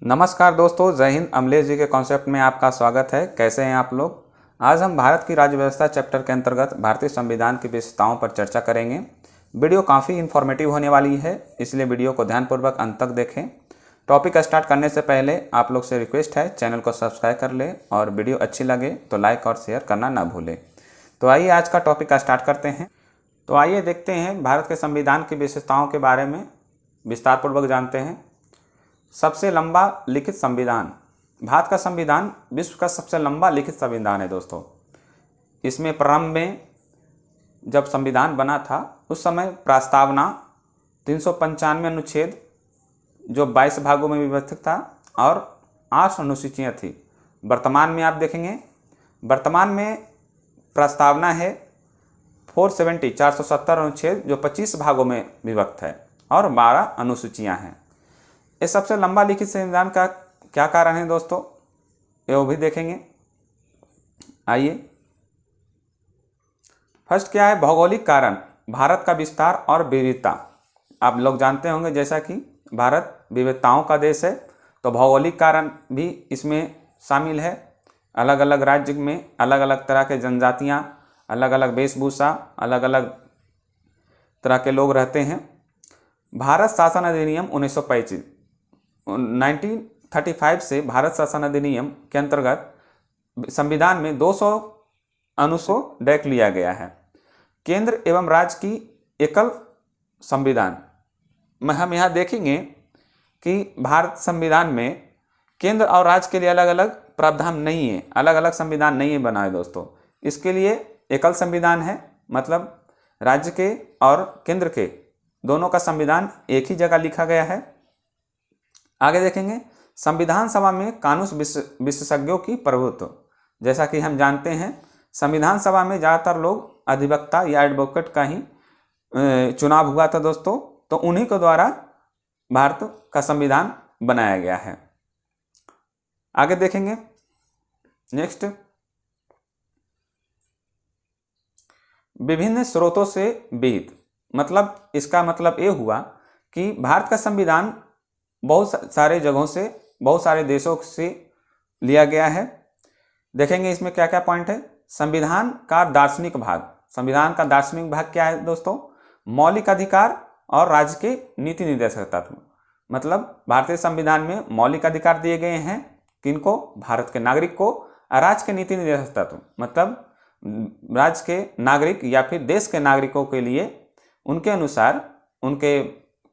नमस्कार दोस्तों, जय हिंद। अमलेश जी के कॉन्सेप्ट में आपका स्वागत है। कैसे हैं आप लोग। आज हम भारत की राज्य व्यवस्था चैप्टर के अंतर्गत भारतीय संविधान की विशेषताओं पर चर्चा करेंगे। वीडियो काफ़ी इन्फॉर्मेटिव होने वाली है, इसलिए वीडियो को ध्यानपूर्वक अंत तक देखें। टॉपिक स्टार्ट करने से पहले आप लोग से रिक्वेस्ट है, चैनल को सब्सक्राइब कर लें और वीडियो अच्छी लगे तो लाइक और शेयर करना ना भूलें। तो आइए आज का टॉपिक स्टार्ट करते हैं। तो आइए देखते हैं भारत के संविधान की विशेषताओं के बारे में विस्तारपूर्वक जानते हैं। सबसे लंबा लिखित संविधान। भारत का संविधान विश्व का सबसे लंबा लिखित संविधान है दोस्तों। इसमें प्रारंभ में जब संविधान बना था उस समय प्रस्तावना 395 अनुच्छेद जो 22 भागों में विभक्त था और 8 अनुसूचियाँ थी। वर्तमान में आप देखेंगे, वर्तमान में प्रस्तावना है 470 अनुच्छेद जो 25 भागों में विभक्त है और 12 अनुसूचियाँ हैं। इस सबसे लंबा लिखित संविधान का क्या कारण है दोस्तों, ये वो भी देखेंगे। आइए, फर्स्ट क्या है, भौगोलिक कारण। भारत का विस्तार और विविधता। आप लोग जानते होंगे जैसा कि भारत विविधताओं का देश है, तो भौगोलिक कारण भी इसमें शामिल है। अलग अलग राज्य में अलग अलग तरह के जनजातियाँ, अलग अलग वेशभूषा, अलग अलग तरह के लोग रहते हैं। भारत शासन अधिनियम 1935 से भारत शासन अधिनियम के अंतर्गत संविधान में 200 अनुच्छेद डाक लिया गया है। केंद्र एवं राज्य की एकल संविधान में हम यहाँ देखेंगे कि भारत संविधान में केंद्र और राज्य के लिए अलग अलग प्रावधान नहीं है, अलग अलग संविधान नहीं है बना है दोस्तों। इसके लिए एकल संविधान है, मतलब राज्य के और केंद्र के दोनों का संविधान एक ही जगह लिखा गया है। आगे देखेंगे, संविधान सभा में कानून विशेषज्ञों की प्रभुत्व। जैसा कि हम जानते हैं संविधान सभा में ज़्यादातर लोग अधिवक्ता या एडवोकेट का ही चुनाव हुआ था दोस्तों, तो उन्हीं के द्वारा भारत का संविधान बनाया गया है। आगे देखेंगे नेक्स्ट, विभिन्न स्रोतों से विहित। मतलब इसका मतलब ये हुआ कि भारत का संविधान बहुत सारे जगहों से, बहुत सारे देशों से लिया गया है। देखेंगे इसमें क्या क्या पॉइंट है। संविधान का दार्शनिक भाग। संविधान का दार्शनिक भाग क्या है दोस्तों, मौलिक अधिकार और राज्य के नीति निर्देशक तत्व। मतलब भारतीय संविधान में मौलिक अधिकार दिए गए हैं किनको, भारत के नागरिक को, और राज्य के नीति निर्देशक तत्व मतलब राज्य के नागरिक या फिर देश के नागरिकों के लिए उनके अनुसार उनके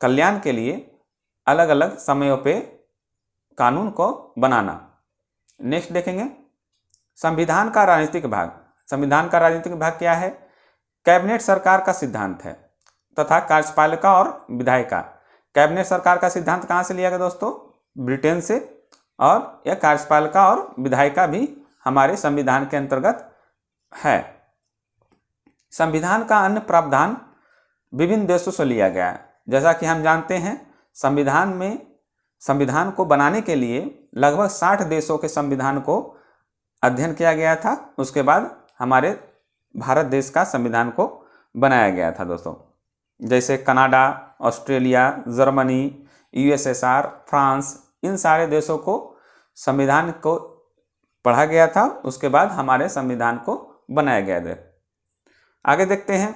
कल्याण के लिए अलग अलग समयों पे कानून को बनाना। नेक्स्ट देखेंगे, संविधान का राजनीतिक भाग। संविधान का राजनीतिक भाग क्या है, कैबिनेट सरकार का सिद्धांत है तथा कार्यपालिका और विधायिका। कैबिनेट सरकार का सिद्धांत कहाँ से लिया गया दोस्तों, ब्रिटेन से, और यह कार्यपालिका और विधायिका भी हमारे संविधान के अंतर्गत है। संविधान का अन्य प्रावधान विभिन्न देशों से लिया गया है। जैसा कि हम जानते हैं संविधान को बनाने के लिए लगभग 60 देशों के संविधान को अध्ययन किया गया था। उसके बाद हमारे भारत देश का संविधान को बनाया गया था दोस्तों। जैसे Canada, Australia, Germany, USSR, France, इन सारे देशों को संविधान को पढ़ा गया था, उसके बाद हमारे संविधान को बनाया गया था। आगे देखते हैं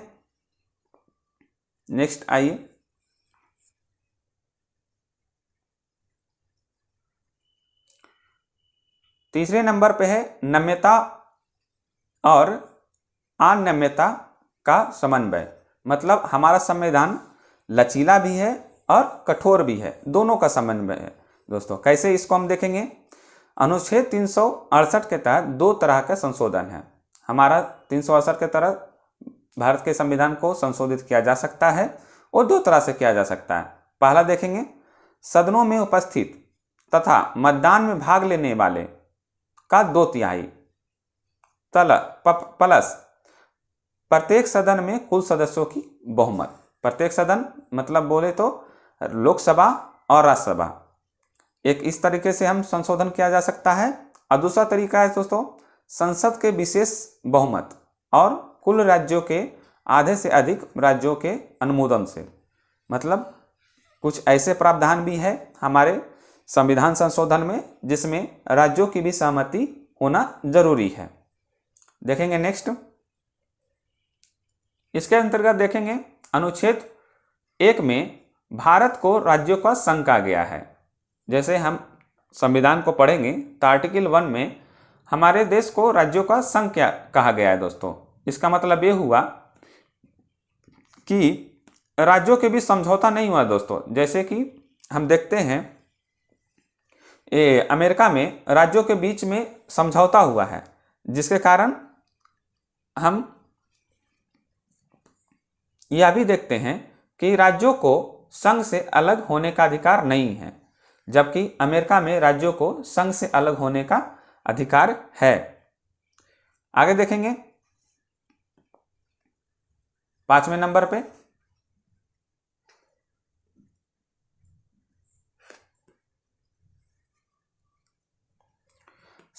नेक्स्ट। आइए, तीसरे नंबर पे है नम्यता और अनम्यता का समन्वय। मतलब हमारा संविधान लचीला भी है और कठोर भी है, दोनों का समन्वय है दोस्तों। कैसे, इसको हम देखेंगे। अनुच्छेद 368 के तहत दो तरह का संशोधन है। हमारा 368 के तहत भारत के संविधान को संशोधित किया जा सकता है और दो तरह से किया जा सकता है। पहला देखेंगे, सदनों में उपस्थित तथा मतदान में भाग लेने वाले का 2/3 प्लस प्रत्येक सदन में कुल सदस्यों की बहुमत। प्रत्येक सदन मतलब बोले तो लोकसभा और राज्यसभा। एक इस तरीके से हम संशोधन किया जा सकता है। और दूसरा तरीका है दोस्तों, संसद के विशेष बहुमत और कुल राज्यों के आधे से अधिक राज्यों के अनुमोदन से। मतलब कुछ ऐसे प्रावधान भी है हमारे संविधान संशोधन में, जिसमें राज्यों की भी सहमति होना जरूरी है। देखेंगे नेक्स्ट, इसके अंतर्गत देखेंगे अनुच्छेद 1 में भारत को राज्यों का संघ कहा गया है। जैसे हम संविधान को पढ़ेंगे तो आर्टिकल 1 में हमारे देश को राज्यों का संघ क्या कहा गया है दोस्तों। इसका मतलब ये हुआ कि राज्यों के बीच समझौता नहीं हुआ दोस्तों। जैसे कि हम देखते हैं अमेरिका में राज्यों के बीच में समझौता हुआ है, जिसके कारण हम यह भी देखते हैं कि राज्यों को संघ से अलग होने का अधिकार नहीं है, जबकि अमेरिका में राज्यों को संघ से अलग होने का अधिकार है। आगे देखेंगे 5वें नंबर पे,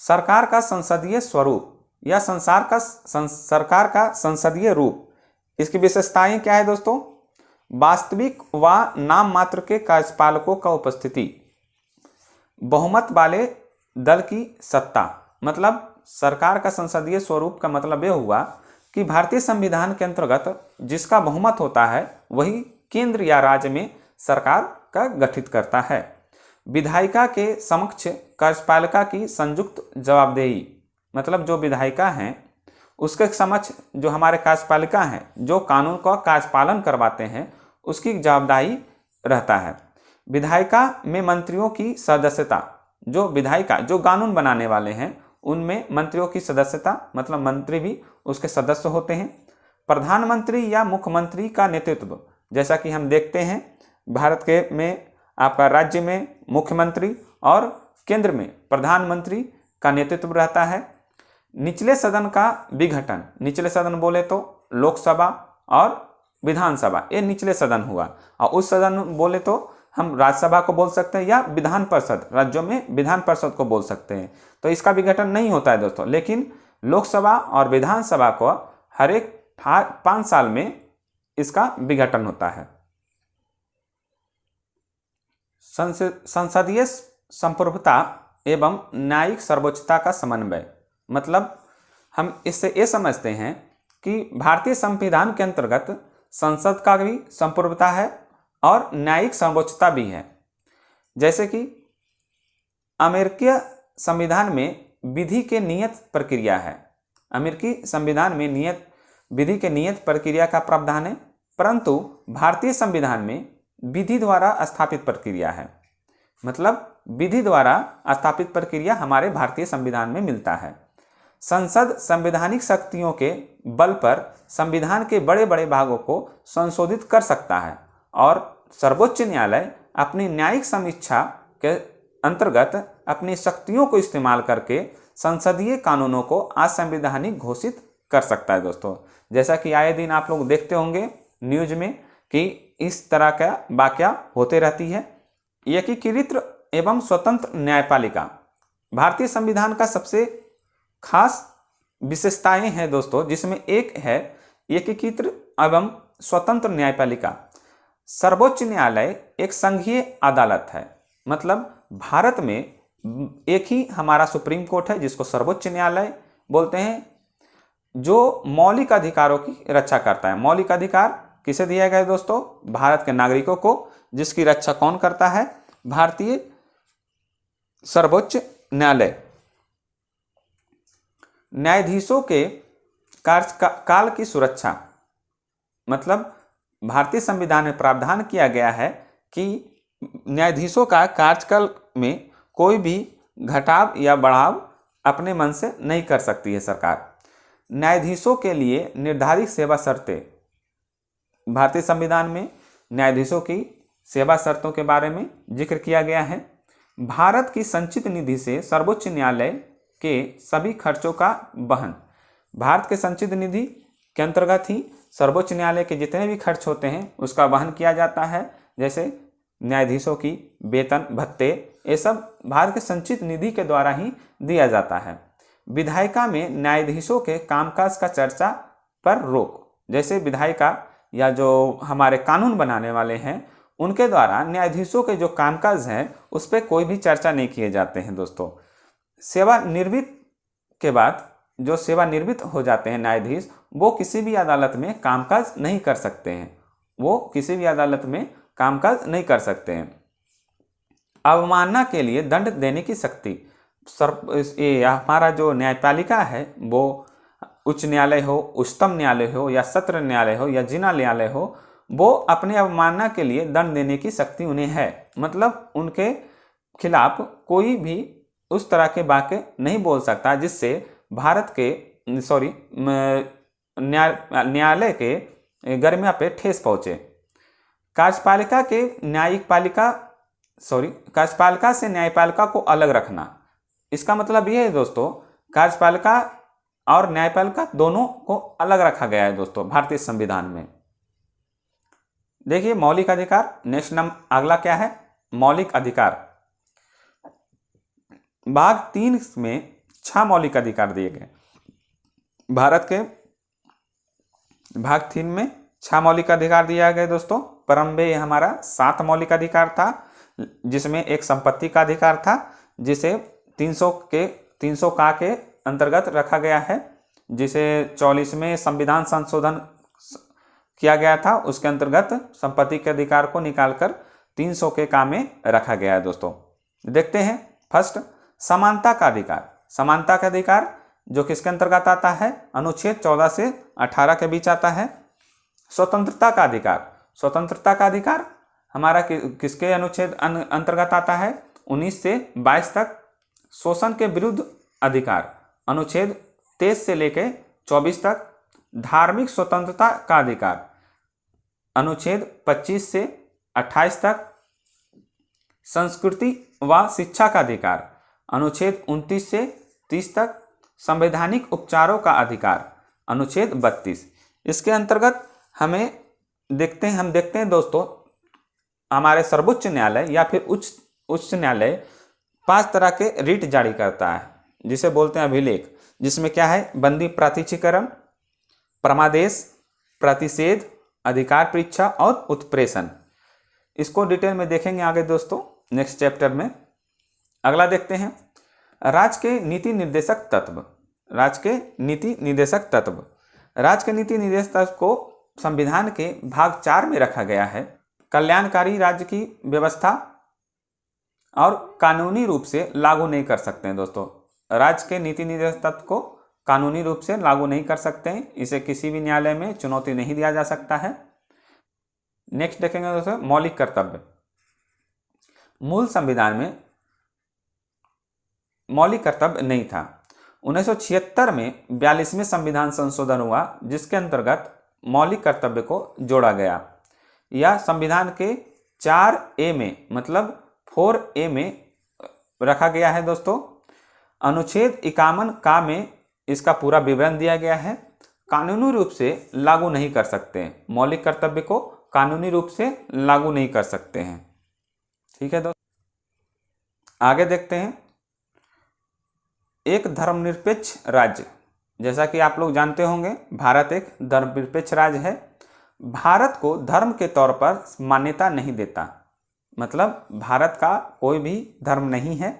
सरकार का संसदीय स्वरूप या सरकार का संसदीय रूप। इसकी विशेषताएं क्या है दोस्तों? वास्तविक व नाम मात्र के कार्यपालकों का उपस्थिति, बहुमत वाले दल की सत्ता। मतलब सरकार का संसदीय स्वरूप का मतलब यह हुआ कि भारतीय संविधान के अंतर्गत जिसका बहुमत होता है वही केंद्र या राज्य में सरकार का गठित करता है। विधायिका के समक्ष कार्यपालिका की संयुक्त जवाबदेही, मतलब जो विधायिका हैं उसके समक्ष जो हमारे कार्यपालिका हैं जो कानून का कार्यपालन करवाते हैं उसकी जवाबदेही रहता है। विधायिका में मंत्रियों की सदस्यता, जो विधायिका जो कानून बनाने वाले हैं उनमें मंत्रियों की सदस्यता, मतलब मंत्री भी उसके सदस्य होते हैं। प्रधानमंत्री या मुख्यमंत्री का नेतृत्व, जैसा कि हम देखते हैं भारत के में आपका राज्य में मुख्यमंत्री और केंद्र में प्रधानमंत्री का नेतृत्व रहता है। निचले सदन का विघटन, निचले सदन बोले तो लोकसभा और विधानसभा, ये निचले सदन हुआ। और उस सदन बोले तो हम राज्यसभा को बोल सकते हैं या विधान परिषद, राज्यों में विधान परिषद को बोल सकते हैं। तो इसका विघटन नहीं होता है दोस्तों, लेकिन लोकसभा और विधानसभा को हर एक 5 साल में इसका विघटन होता है। संसदीय संप्रभुता एवं न्यायिक सर्वोच्चता का समन्वय, मतलब हम इससे ये समझते हैं कि भारतीय संविधान के अंतर्गत संसद का भी संप्रभुता है और न्यायिक सर्वोच्चता भी है। जैसे कि अमेरिकी संविधान में विधि के नियत प्रक्रिया है, अमेरिकी संविधान में विधि के नियत प्रक्रिया का प्रावधान है, परंतु भारतीय संविधान में विधि द्वारा स्थापित प्रक्रिया है। मतलब विधि द्वारा स्थापित प्रक्रिया हमारे भारतीय संविधान में मिलता है। संसद संवैधानिक शक्तियों के बल पर संविधान के बड़े बड़े भागों को संशोधित कर सकता है और सर्वोच्च न्यायालय अपनी न्यायिक समीक्षा के अंतर्गत अपनी शक्तियों को इस्तेमाल करके संसदीय कानूनों को असंवैधानिक घोषित कर सकता है दोस्तों। जैसा कि आए दिन आप लोग देखते होंगे न्यूज में कि इस तरह का वाकया होते रहती है। एकीकृत एवं स्वतंत्र न्यायपालिका भारतीय संविधान का सबसे खास विशेषताएं हैं दोस्तों, जिसमें एक है एकीकृत एवं स्वतंत्र न्यायपालिका। सर्वोच्च न्यायालय एक संघीय अदालत है, मतलब भारत में एक ही हमारा सुप्रीम कोर्ट है जिसको सर्वोच्च न्यायालय बोलते हैं, जो मौलिक अधिकारों की रक्षा करता है। मौलिक अधिकार किसे दिया गया है दोस्तों? भारत के नागरिकों को, जिसकी रक्षा कौन करता है? भारतीय सर्वोच्च न्यायालय। न्यायाधीशों के कार्यकाल की सुरक्षा, मतलब भारतीय संविधान में प्रावधान किया गया है कि न्यायाधीशों का कार्यकाल में कोई भी घटाव या बढ़ाव अपने मन से नहीं कर सकती है सरकार। न्यायाधीशों के लिए निर्धारित सेवा शर्तें, भारतीय संविधान में न्यायाधीशों की सेवा शर्तों के बारे में जिक्र किया गया है। भारत की संचित निधि से सर्वोच्च न्यायालय के सभी खर्चों का वहन, भारत के संचित निधि के अंतर्गत ही सर्वोच्च न्यायालय के जितने भी खर्च होते हैं उसका वहन किया जाता है। जैसे न्यायाधीशों की वेतन भत्ते, ये सब भारत के संचित निधि के द्वारा ही दिया जाता है। विधायिका में न्यायाधीशों के कामकाज का चर्चा पर रोक, जैसे विधायिका या जो हमारे कानून बनाने वाले हैं उनके द्वारा न्यायाधीशों के जो कामकाज हैं उस पर कोई भी चर्चा नहीं किए जाते हैं दोस्तों। सेवानिवृत्त के बाद जो सेवानिवृत्त हो जाते हैं न्यायाधीश, वो किसी भी अदालत में कामकाज नहीं कर सकते हैं, वो किसी भी अदालत में कामकाज नहीं कर सकते हैं। अवमानना के लिए दंड देने की शक्ति हमारा जो न्यायपालिका है, वो उच्च न्यायालय हो, उच्चतम न्यायालय हो, या सत्र न्यायालय हो, या जिला न्यायालय हो, वो अपने अवमानना के लिए दंड देने की शक्ति उन्हें है। मतलब उनके खिलाफ कोई भी उस तरह के वाक्य नहीं बोल सकता जिससे भारत के न्यायालय के गरिमा पे ठेस पहुंचे। कार्यपालिका से न्यायपालिका को अलग रखना, इसका मतलब यह है दोस्तों, कार्यपालिका और न्यायपालिका दोनों को अलग रखा गया है दोस्तों भारतीय संविधान में। देखिए मौलिक अधिकार, नेक्स्ट नंबर अगला क्या है, मौलिक अधिकार। भाग 3 में 6 मौलिक अधिकार दिए गए। भारत के भाग 3 में 6 मौलिक अधिकार दिया गया दोस्तों। प्रारंभ में हमारा 7 मौलिक अधिकार था, जिसमें एक संपत्ति का अधिकार था, जिसे 300 का के अंतर्गत रखा गया है, जिसे 44वें संविधान संशोधन किया गया था, उसके अंतर्गत संपत्ति के अधिकार को निकालकर 300 के का में रखा गया है दोस्तों। देखते हैं फर्स्ट, समानता का अधिकार। समानता का अधिकार जो किसके अंतर्गत आता है, अनुच्छेद 14 से 18 के बीच आता है। स्वतंत्रता का अधिकार, स्वतंत्रता का अधिकार हमारा किसके अनुच्छेद अंतर्गत आता है, 19 से 22 तक। शोषण के विरुद्ध अधिकार अनुच्छेद 23 से लेकर 24 तक। धार्मिक स्वतंत्रता का अधिकार अनुच्छेद 25 से 28 तक। संस्कृति व शिक्षा का अधिकार अनुच्छेद 29 से 30 तक। संवैधानिक उपचारों का अधिकार अनुच्छेद 32। इसके अंतर्गत हम देखते हैं दोस्तों, हमारे सर्वोच्च न्यायालय या फिर उच्च न्यायालय 5 तरह के रिट जारी करता है, जिसे बोलते हैं अभिलेख, जिसमें क्या है, बंदी प्रातिशीकरण, परमादेश, प्रतिषेध, अधिकार परीक्षा और उत्प्रेषण। इसको डिटेल में देखेंगे आगे दोस्तों नेक्स्ट चैप्टर में। अगला देखते हैं राज्य के नीति निर्देशक तत्व। राज्य के नीति निर्देशक तत्व, राज्य के नीति निर्देशक तत्व को संविधान के भाग 4 में रखा गया है। कल्याणकारी राज्य की व्यवस्था और कानूनी रूप से लागू नहीं कर सकते हैं दोस्तों। राज्य के नीति निर्देशक तत्व को कानूनी रूप से लागू नहीं कर सकते हैं, इसे किसी भी न्यायालय में चुनौती नहीं दिया जा सकता है। नेक्स्ट देखेंगे दोस्तों मौलिक कर्तव्य। मूल संविधान में मौलिक कर्तव्य नहीं था। 1976 में 42वें संविधान संशोधन हुआ, जिसके अंतर्गत मौलिक कर्तव्य को जोड़ा गया। यह संविधान के 4A में मतलब 4A में रखा गया है दोस्तों। अनुच्छेद 51 का में इसका पूरा विवरण दिया गया है। कानूनी रूप से लागू नहीं कर सकते हैं, मौलिक कर्तव्य को कानूनी रूप से लागू नहीं कर सकते हैं। ठीक है दोस्तों, आगे देखते हैं एक धर्मनिरपेक्ष राज्य। जैसा कि आप लोग जानते होंगे, भारत एक धर्मनिरपेक्ष राज्य है। भारत को धर्म के तौर पर मान्यता नहीं देता, मतलब भारत का कोई भी धर्म नहीं है।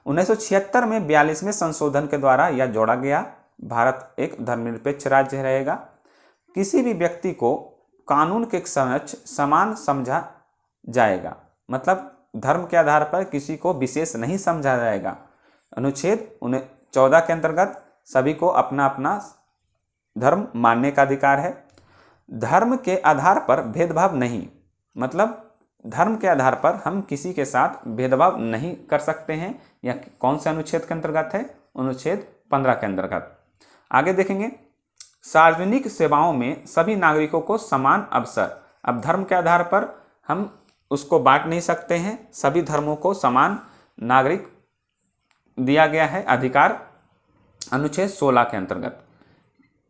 1976 में 42वें संशोधन के द्वारा यह जोड़ा गया। भारत एक धर्मनिरपेक्ष राज्य रहेगा। किसी भी व्यक्ति को कानून के समक्ष समान समझा जाएगा, मतलब धर्म के आधार पर किसी को विशेष नहीं समझा जाएगा। अनुच्छेद 14 के अंतर्गत सभी को अपना अपना धर्म मानने का अधिकार है। धर्म के आधार पर भेदभाव नहीं, मतलब धर्म के आधार पर हम किसी के साथ भेदभाव नहीं कर सकते हैं। यह कौन से अनुच्छेद के अंतर्गत है, अनुच्छेद 15 के अंतर्गत। आगे देखेंगे सार्वजनिक सेवाओं में सभी नागरिकों को समान अवसर। अब धर्म के आधार पर हम उसको बांट नहीं सकते हैं, सभी धर्मों को समान नागरिक दिया गया है अधिकार अनुच्छेद 16 के अंतर्गत।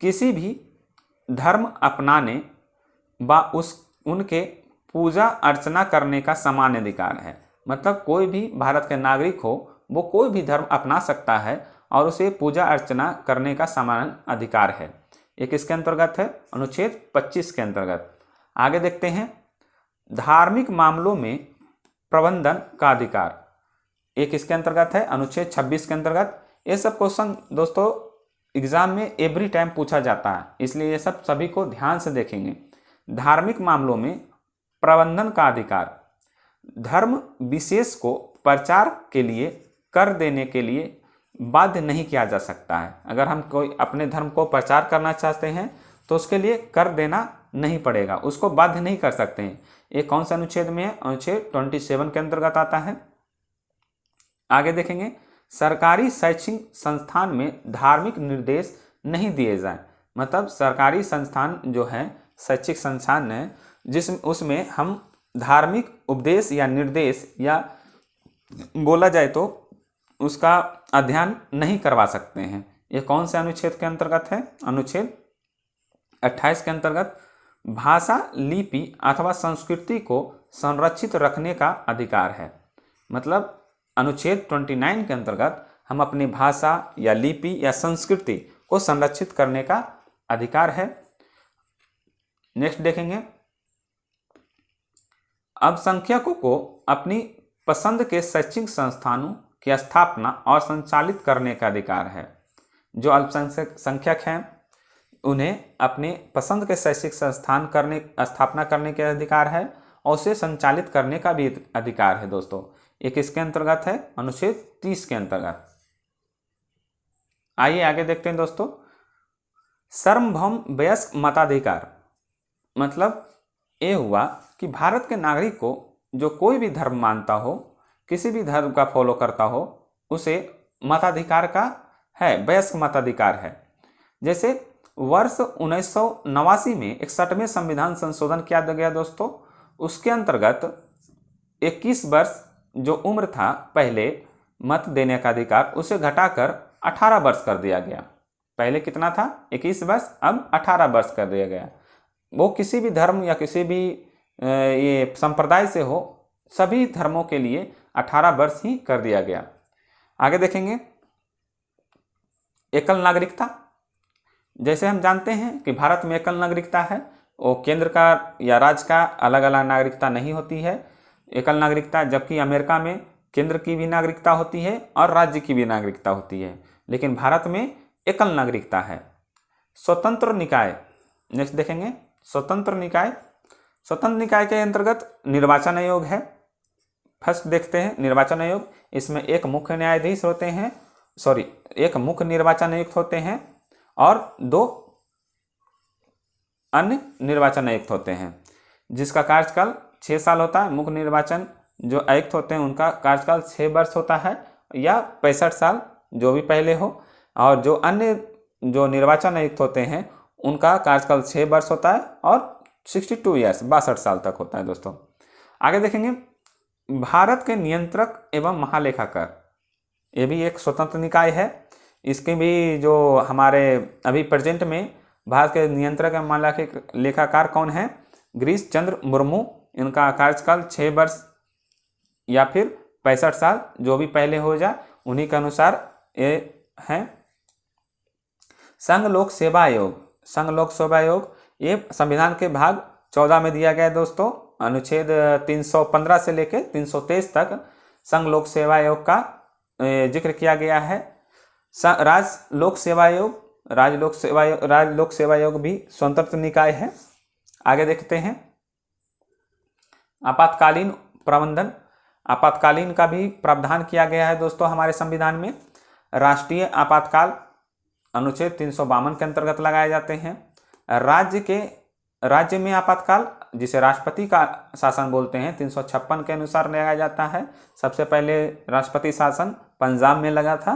किसी भी धर्म अपनाने व उनके पूजा अर्चना करने का समान अधिकार है, मतलब कोई भी भारत के नागरिक हो वो कोई भी धर्म अपना सकता है और उसे पूजा अर्चना करने का समान अधिकार है। एक इसके अंतर्गत है अनुच्छेद 25 के अंतर्गत। आगे देखते हैं धार्मिक मामलों में प्रबंधन का अधिकार, एक इसके अंतर्गत है अनुच्छेद 26 के अंतर्गत। ये सब क्वेश्चन दोस्तों एग्जाम में एवरी टाइम पूछा जाता है, इसलिए ये सब सभी को ध्यान से देखेंगे। धार्मिक मामलों में प्रबंधन का अधिकार, धर्म विशेष को प्रचार के लिए कर देने के लिए बाध्य नहीं किया जा सकता है। अगर हम कोई अपने धर्म को प्रचार करना चाहते हैं तो उसके लिए कर देना नहीं पड़ेगा, उसको बाध्य नहीं कर सकते हैं। ये कौन सा अनुच्छेद में है? अनुच्छेद 27 के अंतर्गत आता है। आगे देखेंगे, सरकारी शैक्षणिक संस्थान में धार्मिक निर्देश नहीं दिए जाए। मतलब सरकारी संस्थान जो है, शैक्षिक संस्थान है, उसमें हम धार्मिक उपदेश या निर्देश या बोला जाए तो उसका अध्ययन नहीं करवा सकते हैं। ये कौन से अनुच्छेद के अंतर्गत है? अनुच्छेद 28 के अंतर्गत। भाषा, लिपि अथवा संस्कृति को संरक्षित रखने का अधिकार है। मतलब अनुच्छेद 29 के अंतर्गत हम अपनी भाषा या लिपि या संस्कृति को संरक्षित करने का अधिकार है। नेक्स्ट देखेंगे, अल्पसंख्यकों को अपनी पसंद के शैक्षणिक संस्थानों की स्थापना और संचालित करने का अधिकार है। जो अल्पसंख्यक हैं उन्हें अपने पसंद के शैक्षिक संस्थान स्थापना करने के अधिकार है और उसे संचालित करने का भी अधिकार है दोस्तों। एक इसके अंतर्गत है अनुच्छेद 30 के अंतर्गत। आइए आगे देखते हैं दोस्तों, सार्वभौम वयस्क मताधिकार। मतलब ये हुआ कि भारत के नागरिक को जो कोई भी धर्म मानता हो, किसी भी धर्म का फॉलो करता हो, उसे मताधिकार का है, वयस्क मताधिकार है। जैसे वर्ष 1989 में 61वें संविधान संशोधन किया गया दोस्तों, उसके अंतर्गत 21 वर्ष जो उम्र था पहले मत देने का अधिकार, उसे घटाकर 18 वर्ष कर दिया गया। पहले कितना था? 21 वर्ष, अब 18 वर्ष कर दिया गया। वो किसी भी धर्म या किसी भी ये संप्रदाय से हो, सभी धर्मों के लिए 18 वर्ष ही कर दिया गया। आगे देखेंगे, एकल नागरिकता। जैसे हम जानते हैं कि भारत में एकल नागरिकता है, वो केंद्र का या राज्य का अलग अलग नागरिकता नहीं होती है एकल नागरिकता, जबकि अमेरिका में केंद्र की भी नागरिकता होती है और राज्य की भी नागरिकता होती है, लेकिन भारत में एकल नागरिकता है। स्वतंत्र निकाय, नेक्स्ट देखेंगे, स्वतंत्र निकाय। स्वतंत्र निकाय के अंतर्गत निर्वाचन आयोग है। फर्स्ट देखते हैं निर्वाचन आयोग। इसमें एक मुख्य न्यायाधीश होते हैं, एक मुख्य निर्वाचन आयुक्त होते हैं और 2 अन्य निर्वाचन आयुक्त होते हैं, जिसका कार्यकाल 6 साल होता है। मुख्य निर्वाचन जो आयुक्त होते हैं उनका कार्यकाल 6 वर्ष होता है या 65 साल, जो भी पहले हो। और जो अन्य जो निर्वाचन आयुक्त होते हैं उनका कार्यकाल 6 वर्ष होता है और 62 ईयर्स 62 साल तक होता है दोस्तों। आगे देखेंगे, भारत के नियंत्रक एवं महालेखाकार, ये भी एक स्वतंत्र निकाय है। इसके भी जो हमारे अभी प्रेजेंट में भारत के नियंत्रक एवं महालेखाकार कौन है? गिरीश चंद्र मुर्मू। इनका कार्यकाल 6 वर्ष या फिर 65 साल, जो भी पहले हो जाए उन्हीं के अनुसार ये है। संघ लोक सेवा आयोग। संघ लोक सेवा आयोग ये संविधान के भाग 14 में दिया गया है दोस्तों। अनुच्छेद 315 से लेकर 323 तक संघ लोक सेवा आयोग का जिक्र किया गया है। राज्य लोक सेवा आयोग, राज्य लोक सेवा आयोग भी स्वतंत्र निकाय है। आगे देखते हैं, आपातकालीन प्रबंधन। आपातकालीन का भी प्रावधान किया गया है दोस्तों हमारे संविधान में। राष्ट्रीय आपातकाल अनुच्छेद 352 के अंतर्गत लगाए जाते हैं। राज्य में आपातकाल, जिसे राष्ट्रपति का शासन बोलते हैं, 356 के अनुसार लगाया जाता है। सबसे पहले राष्ट्रपति शासन पंजाब में लगा था।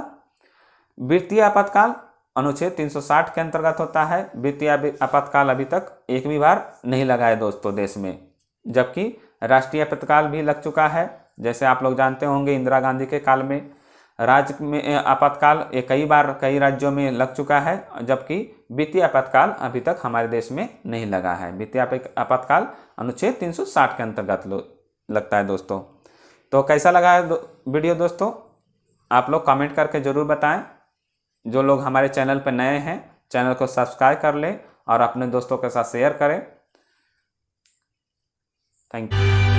वित्तीय आपातकाल अनुच्छेद 360 के अंतर्गत होता है। वित्तीय आपातकाल अभी तक एक भी बार नहीं लगा है दोस्तों देश में, जबकि राष्ट्रीय आपातकाल भी लग चुका है। जैसे आप लोग जानते होंगे इंदिरा गांधी के काल में राज्य में आपातकाल कई बार कई राज्यों में लग चुका है, जबकि वित्तीय आपातकाल अभी तक हमारे देश में नहीं लगा है। वित्तीय आपातकाल अनुच्छेद 360 के अंतर्गत लगता है दोस्तों। तो कैसा लगा है वीडियो दोस्तों? आप लोग कमेंट करके ज़रूर बताएं। जो लोग हमारे चैनल पर नए हैं, चैनल को सब्सक्राइब कर लें और अपने दोस्तों के साथ शेयर करें। Thank you.